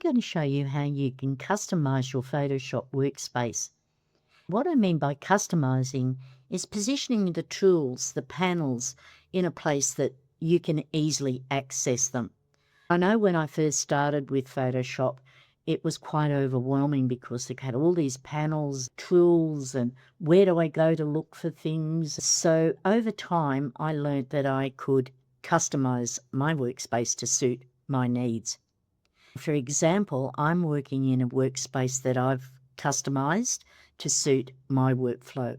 going to show you how you can customize your Photoshop workspace. What I mean by customizing is positioning the tools, the panels, in a place that you can easily access them. I know when I first started with Photoshop, it was quite overwhelming because it had all these panels, tools, and where do I go to look for things? So over time, I learned that I could customize my workspace to suit my needs. For example, I'm working in a workspace that I've customized to suit my workflow.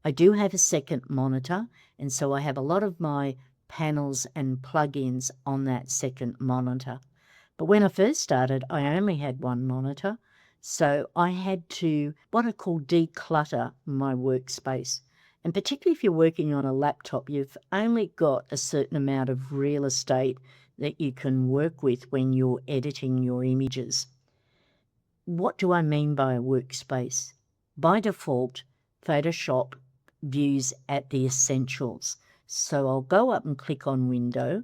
I do have a second monitor, and so I have a lot of my panels and plugins on that second monitor. But when I first started, I only had one monitor, so I had to, what I call, declutter my workspace. And particularly if you're working on a laptop, you've only got a certain amount of real estate that you can work with when you're editing your images. What do I mean by a workspace? By default, Photoshop views at the essentials. So I'll go up and click on Window,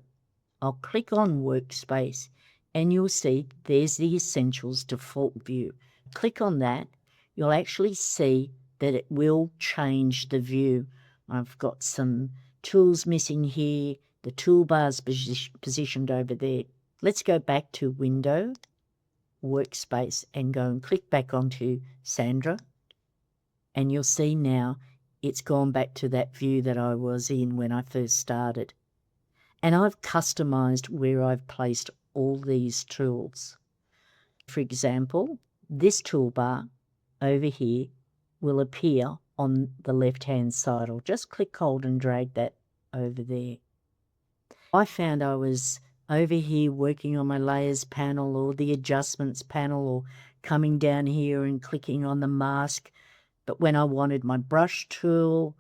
I'll click on Workspace, and you'll see there's the Essentials default view. Click on that, you'll actually see that it will change the view. I've got some tools missing here, the toolbar's positioned over there. Let's go back to Window, Workspace, and go and click back onto Sandra, and you'll see now it's gone back to that view that I was in when I first started. And I've customized where I've placed all these tools. For example, this toolbar over here will appear on the left-hand side. I'll just click, hold, and drag that over there. I found I was over here working on my layers panel or the adjustments panel, or coming down here and clicking on the mask. But when I wanted my brush tool,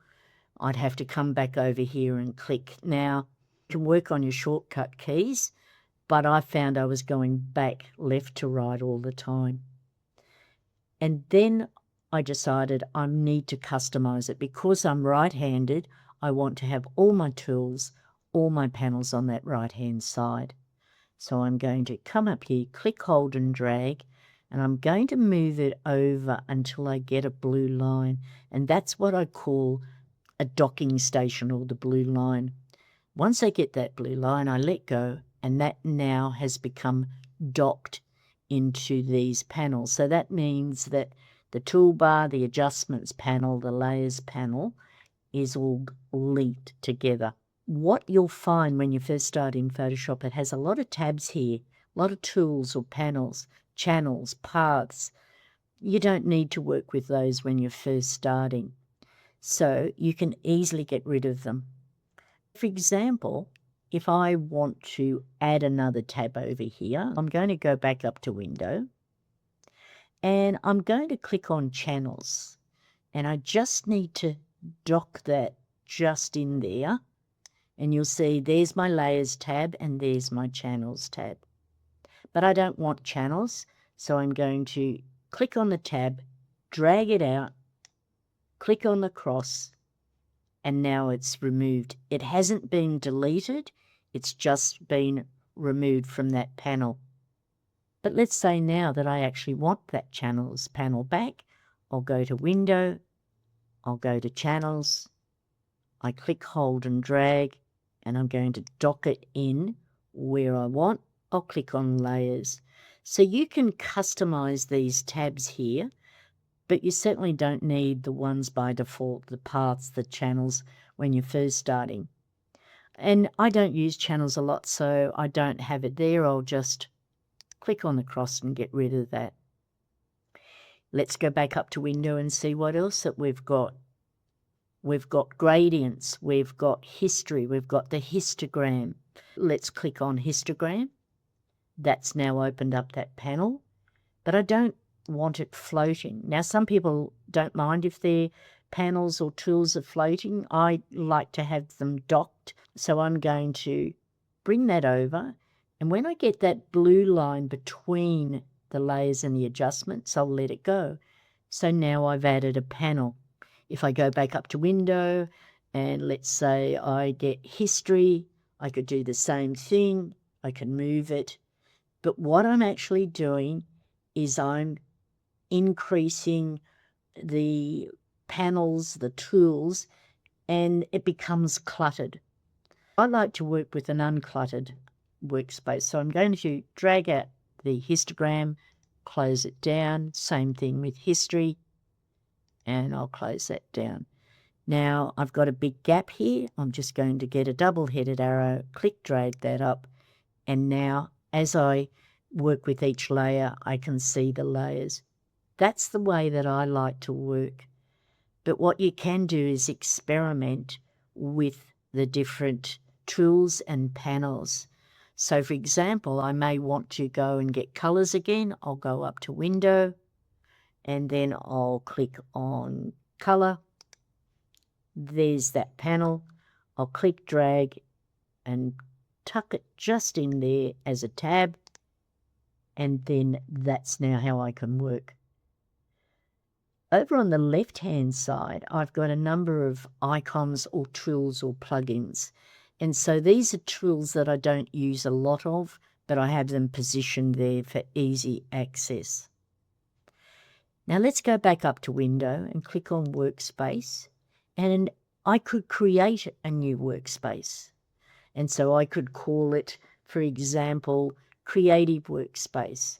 I'd have to come back over here and click. Now, you can work on your shortcut keys, but I found I was going back left to right all the time. And then I decided I need to customize it. Because I'm right-handed, I want to have all my tools, all my panels on that right-hand side. So I'm going to come up here, click, hold, and drag, and I'm going to move it over until I get a blue line. And that's what I call a docking station, or the blue line. Once I get that blue line, I let go, and that now has become docked into these panels. So that means that the toolbar, the adjustments panel, the layers panel is all linked together. What you'll find when you first start in Photoshop, it has a lot of tabs here, a lot of tools or panels, channels, paths. You don't need to work with those when you're first starting, so you can easily get rid of them. For example, if I want to add another tab over here, I'm going to go back up to Window, and I'm going to click on Channels, and I just need to dock that just in there, and you'll see there's my Layers tab and there's my Channels tab. But I don't want channels, so I'm going to click on the tab, drag it out, click on the cross, and now it's removed. It hasn't been deleted, it's just been removed from that panel. But let's say now that I actually want that Channels panel back. I'll go to Window, I'll go to Channels, I click, hold, and drag, and I'm going to dock it in where I want. I'll click on Layers. So you can customize these tabs here, but you certainly don't need the ones by default, the paths, the channels, when you're first starting. And I don't use channels a lot, so I don't have it there. I'll just click on the cross and get rid of that. Let's go back up to Window and see what else that we've got. We've got gradients, we've got history, we've got the histogram. Let's click on histogram. That's now opened up that panel, but I don't want it floating. Now, some people don't mind if their panels or tools are floating. I like to have them docked, so I'm going to bring that over, and when I get that blue line between the layers and the adjustments, I'll let it go. So now I've added a panel. If I go back up to Window and let's say I get history, I could do the same thing. I can move it But what I'm actually doing is I'm increasing the panels, the tools, and it becomes cluttered. I like to work with an uncluttered workspace. So I'm going to drag out the histogram, close it down. Same thing with history, and I'll close that down. Now I've got a big gap here. I'm just going to get a double-headed arrow, click, drag that up, and now as I work with each layer, I can see the layers. That's the way that I like to work. But what you can do is experiment with the different tools and panels. So for example, I may want to go and get colors again. I'll go up to Window, and then I'll click on Color. There's that panel. I'll click, drag, and tuck it just in there as a tab, and then that's now how I can work. Over on the left-hand side, I've got a number of icons or tools or plugins. And so these are tools that I don't use a lot of, but I have them positioned there for easy access. Now let's go back up to Window and click on Workspace. And I could create a new workspace. And so I could call it, for example, Creative Workspace.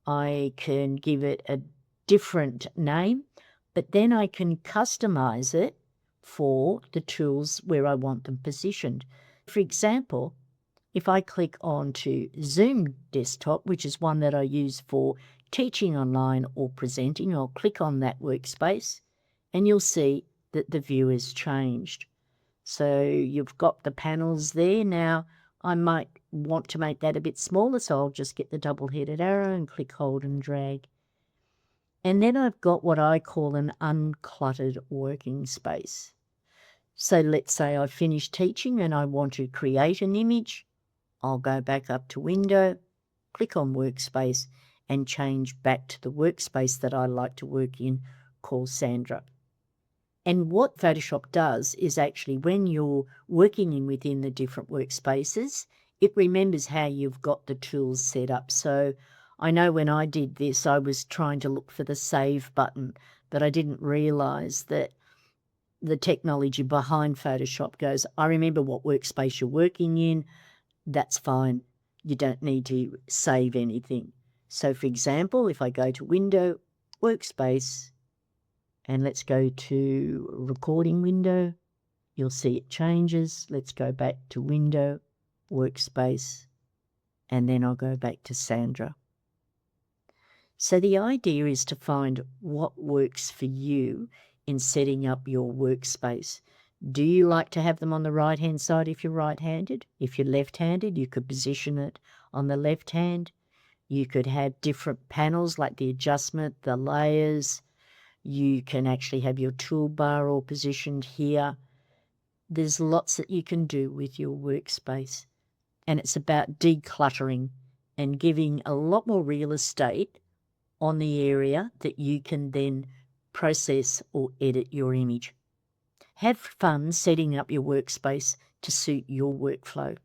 I can give it a different name, but then I can customize it for the tools where I want them positioned. For example, if I click on to Zoom Desktop, which is one that I use for teaching online or presenting, I'll click on that workspace and you'll see that the view has changed. So you've got the panels there. Now I might want to make that a bit smaller, so I'll just get the double-headed arrow and click, hold and drag. And then I've got what I call an uncluttered working space. So let's say I've finished teaching and I want to create an image. I'll go back up to Window, click on Workspace, and change back to the workspace that I like to work in, called Sandra. And what Photoshop does is actually when you're working within the different workspaces, it remembers how you've got the tools set up. So I know when I did this, I was trying to look for the Save button, but I didn't realise that the technology behind Photoshop goes, I remember what workspace you're working in, that's fine. You don't need to save anything. So for example, if I go to Window, Workspace, and let's go to Recording Window, you'll see it changes. Let's go back to Window, Workspace, and then I'll go back to Sandra. So the idea is to find what works for you in setting up your workspace. Do you like to have them on the right-hand side if you're right-handed? If you're left-handed, you could position it on the left hand. You could have different panels like the adjustment, the layers. You can actually have your toolbar all positioned here. There's lots that you can do with your workspace. And it's about decluttering and giving a lot more real estate on the area that you can then process or edit your image. Have fun setting up your workspace to suit your workflow.